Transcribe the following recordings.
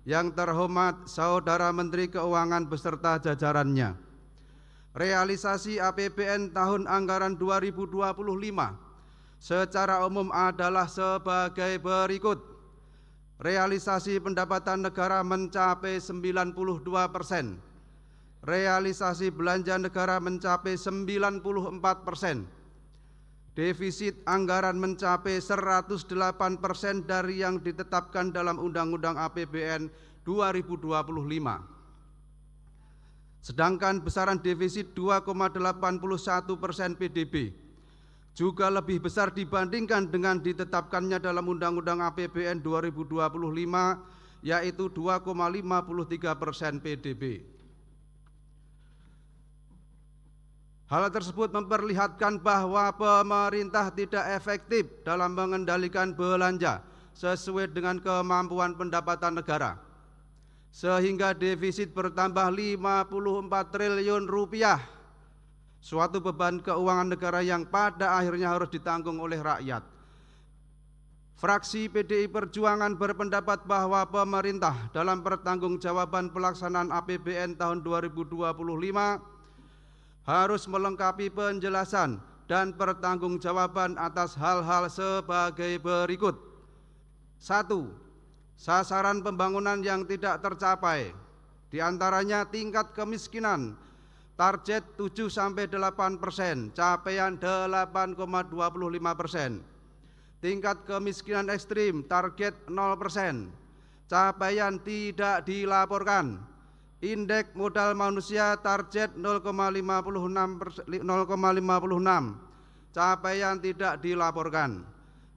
yang terhormat Saudara Menteri Keuangan beserta jajarannya. Realisasi APBN tahun anggaran 2025 secara umum adalah sebagai berikut. Realisasi pendapatan negara mencapai 92%. Realisasi belanja negara mencapai 94%. Defisit anggaran mencapai 108% dari yang ditetapkan dalam Undang-Undang APBN 2025. Sedangkan besaran defisit 2,81% PDB juga lebih besar dibandingkan dengan ditetapkannya dalam Undang-Undang APBN 2025, yaitu 2,53% PDB. Hal tersebut memperlihatkan bahwa pemerintah tidak efektif dalam mengendalikan belanja sesuai dengan kemampuan pendapatan negara, sehingga defisit bertambah 54 triliun rupiah, suatu beban keuangan negara yang pada akhirnya harus ditanggung oleh rakyat. Fraksi PDI Perjuangan berpendapat bahwa pemerintah dalam pertanggungjawaban pelaksanaan APBN tahun 2025 harus melengkapi penjelasan dan pertanggungjawaban atas hal-hal sebagai berikut. 1. Sasaran pembangunan yang tidak tercapai, diantaranya tingkat kemiskinan target 7-8%, capaian 8,25%. Tingkat kemiskinan ekstrim target 0%, capaian tidak dilaporkan. Indeks modal manusia target 0,56, capaian tidak dilaporkan.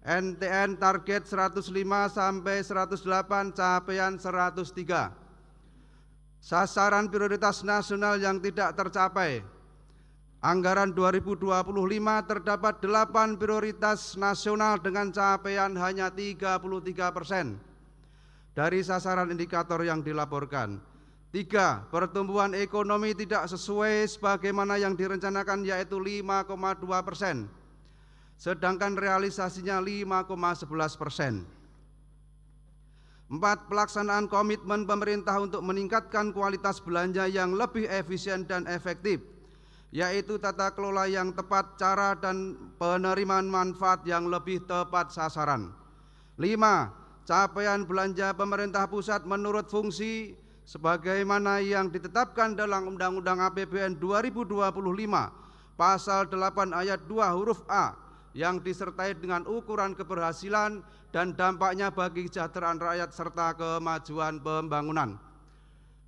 NTN target 105-108, capaian 103. Sasaran prioritas nasional yang tidak tercapai. Anggaran 2025 terdapat 8 prioritas nasional dengan capaian hanya 33% dari sasaran indikator yang dilaporkan. 3. Pertumbuhan ekonomi tidak sesuai sebagaimana yang direncanakan, yaitu 5,2%, sedangkan realisasinya 5,11%. 4. Pelaksanaan komitmen pemerintah untuk meningkatkan kualitas belanja yang lebih efisien dan efektif, yaitu tata kelola yang tepat, cara dan penerimaan manfaat yang lebih tepat sasaran. 5. Capaian belanja pemerintah pusat menurut fungsi sebagaimana yang ditetapkan dalam Undang-Undang APBN 2025 Pasal 8 Ayat 2 huruf A, yang disertai dengan ukuran keberhasilan dan dampaknya bagi kesejahteraan rakyat serta kemajuan pembangunan.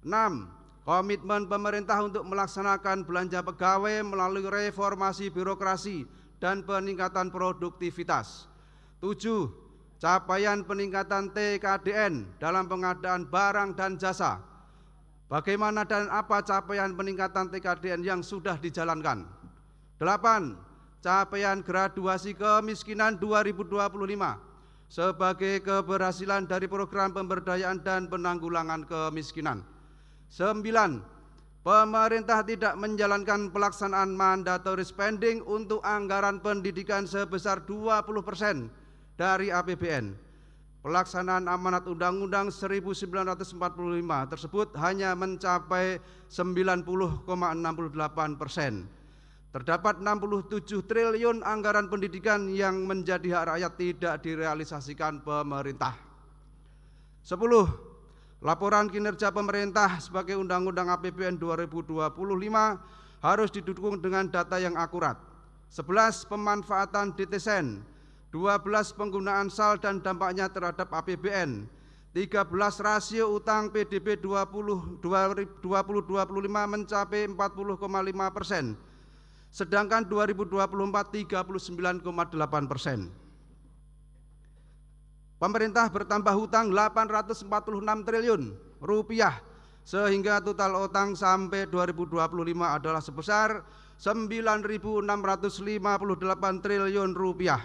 6. Komitmen pemerintah untuk melaksanakan belanja pegawai melalui reformasi birokrasi dan peningkatan produktivitas. 7. Capaian peningkatan TKDN dalam pengadaan barang dan jasa. Bagaimana dan apa capaian peningkatan TKDN yang sudah dijalankan? 8. Capaian graduasi kemiskinan 2025 sebagai keberhasilan dari program pemberdayaan dan penanggulangan kemiskinan. 9. Pemerintah tidak menjalankan pelaksanaan mandatory spending untuk anggaran pendidikan sebesar 20% dari APBN. Pelaksanaan amanat Undang-Undang 1945 tersebut hanya mencapai 90,68%. Terdapat 67 triliun anggaran pendidikan yang menjadi hak rakyat tidak direalisasikan pemerintah. 10. Laporan kinerja pemerintah sebagai Undang-Undang APBN 2025 harus didukung dengan data yang akurat. 11. Pemanfaatan DTSEN. 12. Penggunaan SAL dan dampaknya terhadap APBN. 13. Rasio utang PDB 2025 mencapai 40,5%. Sedangkan 2024 39,8%. Pemerintah bertambah hutang 846 triliun rupiah, sehingga total utang sampai 2025 adalah sebesar 9.658 triliun rupiah.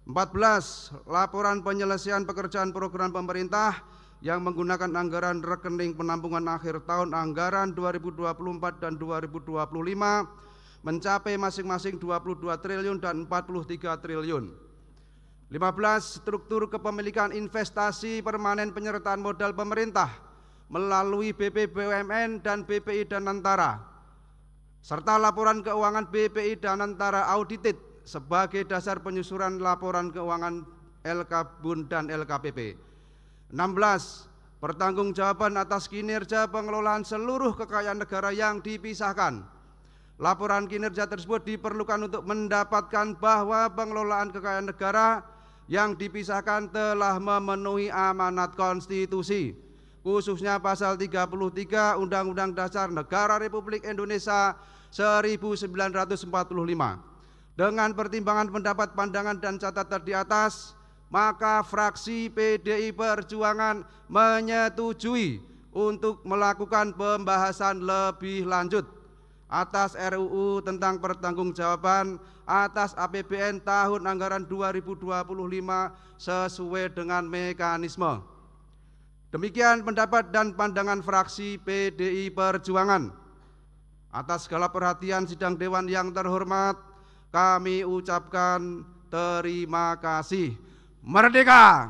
14. Laporan penyelesaian pekerjaan program pemerintah yang menggunakan anggaran rekening penampungan akhir tahun anggaran 2024 dan 2025 mencapai masing-masing 22 triliun dan 43 triliun. 15. Struktur kepemilikan investasi permanen penyertaan modal pemerintah melalui BP BUMN dan BPI Danantara, serta laporan keuangan BPI Danantara audited sebagai dasar penyusunan laporan keuangan LK-BUN dan LKPP. 16. Pertanggungjawaban atas kinerja pengelolaan seluruh kekayaan negara yang dipisahkan. Laporan kinerja tersebut diperlukan untuk mendapatkan bahwa pengelolaan kekayaan negara yang dipisahkan telah memenuhi amanat konstitusi, khususnya pasal 33 Undang-Undang Dasar Negara Republik Indonesia 1945. Dengan pertimbangan pendapat, pandangan, dan catatan di atas, maka fraksi PDI Perjuangan menyetujui untuk melakukan pembahasan lebih lanjut atas RUU tentang pertanggungjawaban atas APBN tahun anggaran 2025 sesuai dengan mekanisme. Demikian pendapat dan pandangan fraksi PDI Perjuangan. Atas segala perhatian sidang dewan yang terhormat, kami ucapkan terima kasih. Merdeka!